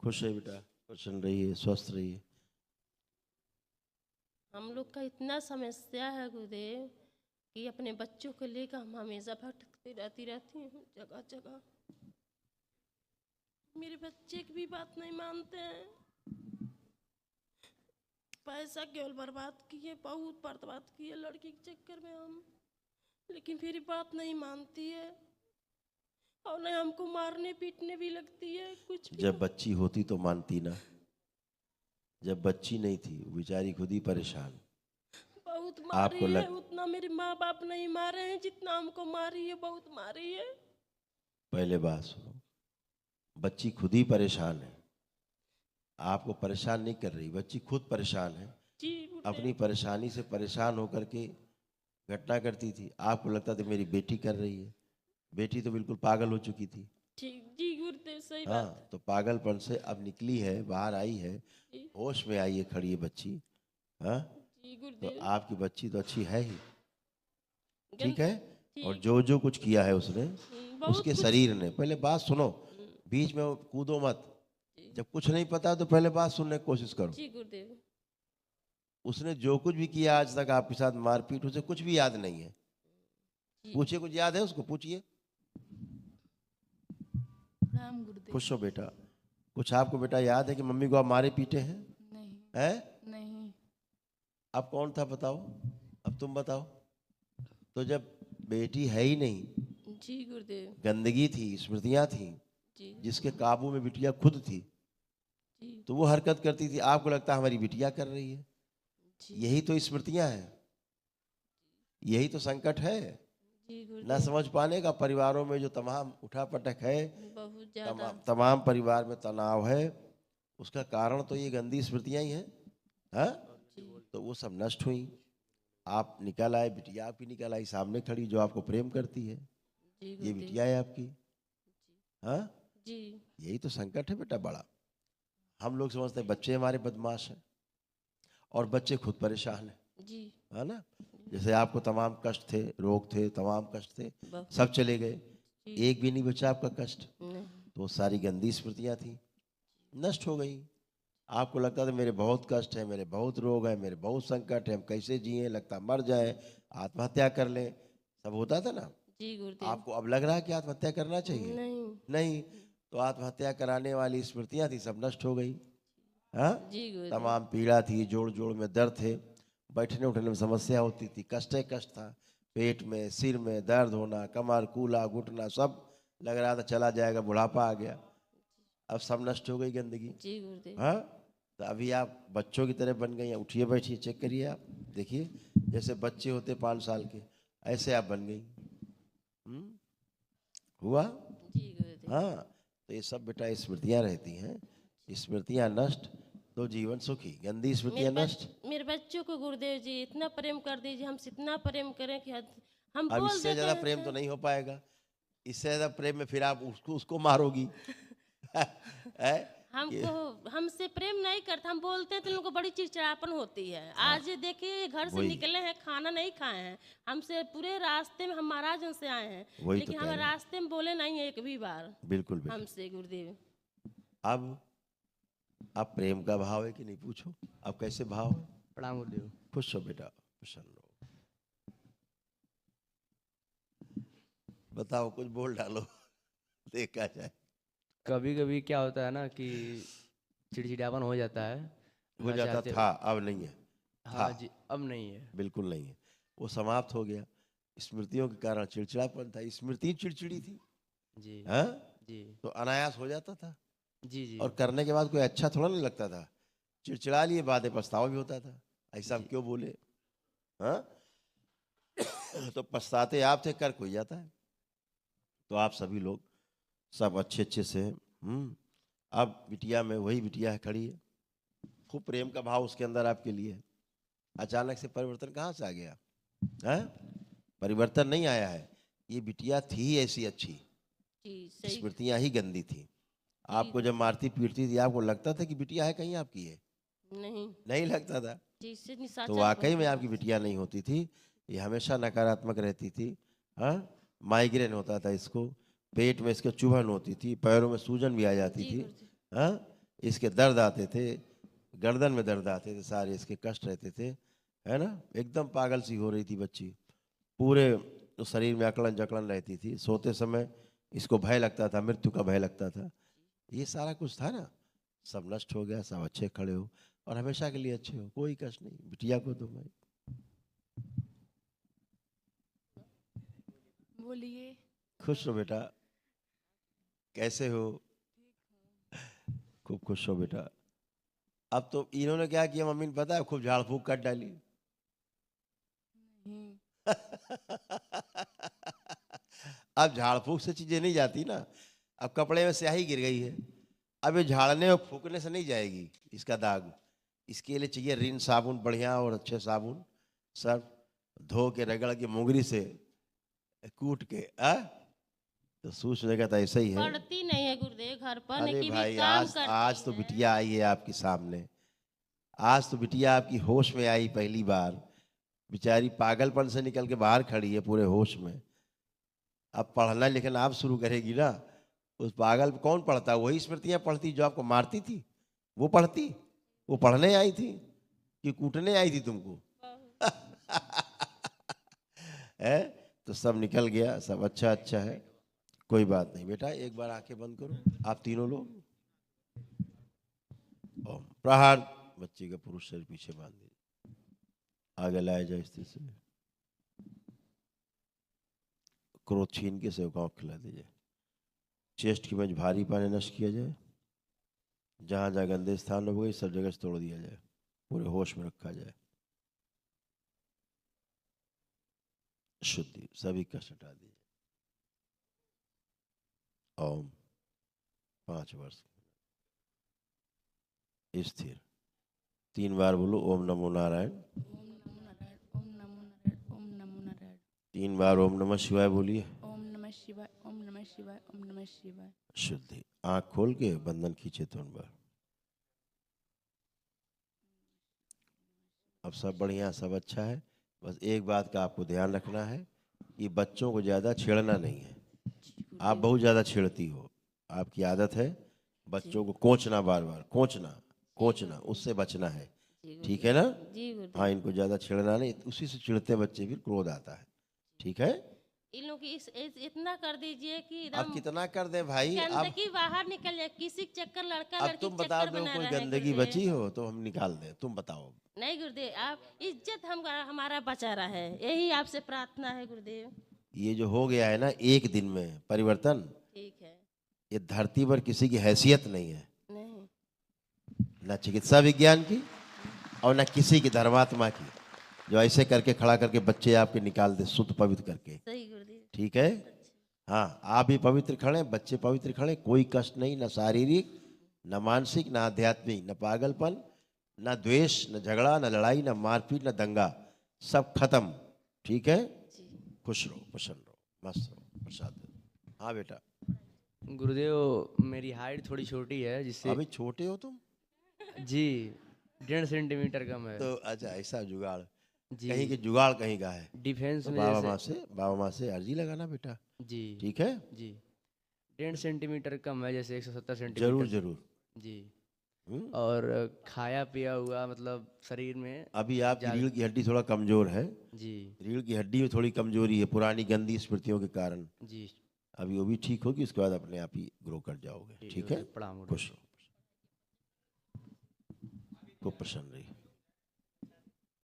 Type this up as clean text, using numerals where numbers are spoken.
खुश है बेटा, प्रसन्न रहिए, स्वस्थ रहिए। हम लोग का इतना समस्या है गुरुदेव कि अपने बच्चों को लेकर हम हमेशा भटकती रहती हूँ जगह जगह। मेरे बच्चे की भी बात नहीं मानते हैं। पैसा केवल बर्बाद किए, बहुत बर्बाद किए लड़की के चक्कर में हम, लेकिन फिर बात नहीं मानती है और नहीं हमको मारने पीटने भी लगती है कुछ भी। जब बच्ची होती तो मानती ना, जब बच्ची नहीं थी वो बेचारी खुद ही परेशान। बहुत मारी आपको है, लग उतना मेरे माँ बाप नहीं मारे हैं जितना हमको मारी है, बहुत मारी है। पहले बात सुनो, बच्ची खुद ही परेशान है, आपको परेशान नहीं कर रही, बच्ची खुद परेशान है। जी अपनी गुरुदेव। परेशानी से परेशान होकर के घटना करती थी। आपको लगता था मेरी बेटी कर रही है, बेटी तो बिल्कुल पागल हो चुकी थी। ठीक जी गुरुदेव, सही बात हाँ, तो पागलपन से अब निकली है, बाहर आई है, है। होश में आई है, खड़ी है बच्ची। हाँ, जी तो गुरुदेव। आपकी बच्ची तो अच्छी है ही, गल ठीक है। और ठीक। जो जो कुछ किया है उसने, बहुत उसके कुछ। शरीर ने, पहले बात सुनो, बीच में कूदो मत। जी जब कुछ नहीं पता तो पहले बात सुनने की कोशिश करो। जी गुरुदेव। उसने जो कुछ भी किया आज तक आपके साथ मारपीट, उसे कुछ भी याद नहीं है। जी पूछिए, कुछ याद है उसको, पूछिए। राम गुरुदेव। खुश हो बेटा, कुछ आपको बेटा याद है कि मम्मी को आप मारे पीटे हैं? नहीं। हैं? नहीं। अब कौन था बताओ, अब तुम बताओ। तो जब बेटी है ही नहीं, जी गुरुदेव। गंदगी थी, स्मृतियां थी, जी जिसके काबू में बिटिया खुद थी, जी तो वो हरकत करती थी। आपको लगता है हमारी बिटिया कर रही है? जी यही तो स्मृतियां हैं, यही तो संकट है। जी न गुरुदेव। समझ पाने का, परिवारों में जो तमाम उठापटक है, बहुत ज्यादा। तमाम परिवार में तनाव है, उसका कारण तो ये गंदी स्मृतियां ही हैं। हाँ, जी तो वो सब नष्ट हुई। आप निकल आए, बिटिया आपकी निकल आई सामने खड़ी, जो आपको प्रेम करती है, जी ये गुरुदेव। बिटिया है आपकी। हाँ, जी यही तो संकट है बेटा बड़ा। हम लोग समझते हैं बच्चे हमारे बदमाश हैं, और बच्चे खुद परेशान हैं, जी है ना। जैसे आपको तमाम कष्ट थे, रोग थे, तमाम कष्ट थे, बहुत। सब चले गए, जी एक भी नहीं बचा आपका कष्ट। नहीं। तो वो सारी गंदी स्मृतियां थी, नष्ट हो गई। आपको लगता था मेरे बहुत कष्ट है, मेरे बहुत रोग है, मेरे बहुत संकट है, हम कैसे जिए, लगता मर जाए, आत्महत्या कर लें, सब होता था ना। जी गुरुदेव। आपको अब लग रहा है कि आत्महत्या करना चाहिए? नहीं। नहीं। तो आत्महत्या कराने वाली स्मृतियां थी, सब नष्ट हो गई। हाँ, जी गुरुदेव। तमाम पीड़ा थी, जोड़ जोड़ में दर्द थे, बैठने उठने में समस्या होती थी, कष्ट ही कष्ट था, पेट में, सिर में दर्द होना, कमर कूला घुटना, सब लग रहा था चला जाएगा, बुढ़ापा आ गया। अब सब नष्ट हो गई गंदगी। जी गुरुदेव। हाँ, तो अभी आप बच्चों की तरह बन गई हैं। उठिए बैठिए, चेक करिए, आप देखिए, जैसे बच्चे होते 5 साल के, ऐसे आप बन गई। हुआ। जी गुरुदेव। हाँ, तो ये सब बेटा स्मृतियां रहती हैं, स्मृतियां नष्ट तो जीवन सुखी, गंदी स्मृतियां नष्ट। मेरे बच्चों को गुरुदेव जी इतना प्रेम कर दीजिए, हमसे इतना प्रेम करें कि हम अब बोल इससे देते ज्यादा प्रेम तो हैं। नहीं हो पाएगा, इससे ज्यादा प्रेम में फिर आप उसको उसको मारोगी। है कि हमको हमसे प्रेम नहीं करता, हम बोलते हैं तो लोगों को बड़ी चिड़चिड़ापन होती है। हाँ, आज देखिए घर से वही निकले हैं, खाना नहीं खाए हैं, हमसे पूरे रास्ते में हम महाराजगंज से आए हैं, वही तो लेकिन कह हम रहे हैं। रास्ते में बोले नहीं है एक भी बार बिल्कुल बेटा। हमसे गुरुदेव। अब प्रेम का भाव है कि नहीं, पूछो। अब कैसे भाव है? प्रणाम गुरुदेव। खुश हो बेटा, प्रसन्न हो। बताओ, कुछ बोल डालो, देखा जाए। कभी कभी क्या होता है ना कि चिड़चिड़ापन हो जाता है हो ना जाता चाहते। था, अब नहीं है। था, हाँ जी, अब नहीं है। बिल्कुल नहीं है, वो समाप्त हो गया। स्मृतियों के कारण चिड़चिड़ापन था, स्मृति चिड़चिड़ी थी। जी हाँ, जी तो अनायास हो जाता था, जी जी और करने के बाद कोई अच्छा थोड़ा नहीं लगता था। चिड़चिड़ा लिए, बाद में पछतावा भी होता था, ऐसा हम जी क्यों बोले। हाँ, तो पछताते आप थे, कर कोई जाता है। तो आप सभी लोग सब अच्छे अच्छे से अब बिटिया में वही बिटिया है, खड़ी है, खूब प्रेम का भाव उसके अंदर आपके लिए है। अचानक से परिवर्तन कहाँ से आ गया है? परिवर्तन नहीं आया है, ये बिटिया थी ही ऐसी अच्छी, जी सही। स्मृतियां ही गंदी थी। जी आपको जब मारती पीटती थी, आपको लगता था कि बिटिया है कहीं आपकी है? नहीं। नहीं लगता था। जी से तो निशाचर वाकई में बहुत। आपकी बिटिया नहीं होती थी, ये हमेशा नकारात्मक रहती थी। हाँ, माइग्रेन होता था इसको, पेट में इसके चुभन होती थी, पैरों में सूजन भी आ जाती जी थी। गुरुदेव। हाँ, इसके दर्द आते थे, गर्दन में दर्द आते थे, सारे इसके कष्ट रहते थे, है ना। एकदम पागल सी हो रही थी बच्ची, पूरे शरीर में अकड़न जकड़न रहती थी, सोते समय इसको भय लगता था, मृत्यु का भय लगता था। ये सारा कुछ था ना, सब नष्ट हो गया, सब अच्छे खड़े हो और हमेशा के लिए अच्छे हो, कोई कष्ट नहीं। बिटिया को तो भाई बोलिए। खुश हो बेटा, कैसे हो? खूब खुश हो बेटा। अब तो इन्होंने क्या किया मम्मी ने पता है, खूब झाड़ फूक कर डाली। नहीं। अब झाड़ फूक से चीजें नहीं जाती ना, अब कपड़े में स्याही गिर गई है, अब ये झाड़ने और फूकने से नहीं जाएगी इसका दाग। इसके लिए चाहिए रिन साबुन बढ़िया और अच्छे साबुन, सब धो के रगड़ के मुंगरी से कूट के तो सूझ जाएगा। तो ऐसा ही है। पढ़ती नहीं है गुरुदेव घर पर, अरे कि भी भाई काम आज करती तो है। बिटिया आई है आपके सामने, आज तो बिटिया आपकी होश में आई पहली बार। बेचारी पागलपन से निकल के बाहर खड़ी है पूरे होश में। अब पढ़ना लिखना आप शुरू करेगी ना, उस पागल कौन पढ़ता? वही स्मृतियां पढ़ती जो आपको मारती थी, वो पढ़ती। वो पढ़ने आई थी कि कूटने आई थी तुमको? है तो सब निकल गया, सब अच्छा अच्छा है, कोई बात नहीं। बेटा एक बार आंखें बंद करो, आप तीनों लोग। ओम प्रहार। बच्चे का पुरुष शरीर पीछे बांध दीजिए, आगे लाया जाए स्थिति से। क्रोध छीन के सेवकाओं को खिला दीजिए। चेस्ट की मेज भारी पाने नष्ट किया जाए, जहां जहां गंदे स्थान हो गए सब जगह से तोड़ दिया जाए, पूरे होश में रखा जाए। शुद्धि, सभी कष्ट हटा दीजिए। ओम 5 वर्ष स्थिर। 3 बार बोलो ओम नमो नारायण। ओम नमो नारायण, ओम नमो नारायण, ओम नमो नारायण। 3 बार ओम नमः शिवाय बोलिए। ओम नमः शिवाय, ओम नमः शिवाय, ओम नमः शिवाय। शुद्धि। आंख खोल के बंधन खींचे 3 बार। अब सब बढ़िया, सब अच्छा है। बस एक बात का आपको ध्यान रखना है कि बच्चों को ज़्यादा छेड़ना नहीं है। आप बहुत ज़्यादा छेड़ती हो, आपकी आदत है बच्चों को कोंचना, बार बार कोंचना कोंचना, उससे बचना है। ठीक है ना? जी गुरुदेव। हाँ, इनको ज़्यादा छेड़ना नहीं, उसी से चिढ़ते बच्चे फिर क्रोध आता है। ठीक है? इन लोग की इतना कर दीजिए कि अब एकदम कितना कर दे भाई? अब गंदगी बाहर निकल जाए, किसी के चक्कर लड़का अब लड़की तुम के बता चक्कर दो, बना कोई रहे गंदगी गुरुदेव। बची हो तो हम निकाल दें, तुम बताओ। नहीं गुरुदेव, आप इज्जत हम हमारा बचा रहा है, यही आपसे प्रार्थना है गुरुदेव। ये जो हो गया है ना एक दिन में परिवर्तन, ठीक है। ये धरती पर किसी की हैसियत नहीं है, नहीं। न चिकित्सा विज्ञान की और न किसी की धर्मात्मा की, जो ऐसे करके खड़ा करके बच्चे आपके निकाल दे शुद्ध पवित्र करके। सही गुरुदेव। ठीक है? हाँ, आप भी पवित्र खड़े, बच्चे पवित्र खड़े, कोई कष्ट नहीं, न शारीरिक न मानसिक न आध्यात्मिक, न पागलपन न द्वेष न झगड़ा न लड़ाई न मारपीट न दंगा, सब खत्म। ठीक है? खुश रहो, प्रसन्न रहो, मस्त रहो, प्रसाद दे दो। हाँ बेटा। गुरुदेव मेरी हाइट थोड़ी छोटी है, जिससे अभी छोटे हो तुम? जी 1.5 सेंटीमीटर कम है। तो अच्छा ऐसा जुगाड़, जी कहीं के जुगाड़ कहीं का है। डिफेंस तो में बाबा माँ से अर्जी लगाना बेटा। जी ठीक है? जी 1.5 सेंटीमीटर कम है, जैसे 170 सेंटीमीटर। जरूर जरूर। जी हम्म? और खाया पिया हुआ मतलब शरीर में अभी आपकी ज्यादा- रीढ़ की हड्डी थोड़ा कमजोर है, जी रीढ़ की हड्डी में थोड़ी कमजोरी है पुरानी गंदी स्मृतियों के कारण। जी अभी वो भी ठीक होगी, उसके बाद अपने आप ही ग्रो कर जाओगे। ठीक है? प्रणाम गुरुदेव। खुश रहो, खूब प्रसन्न रहिए।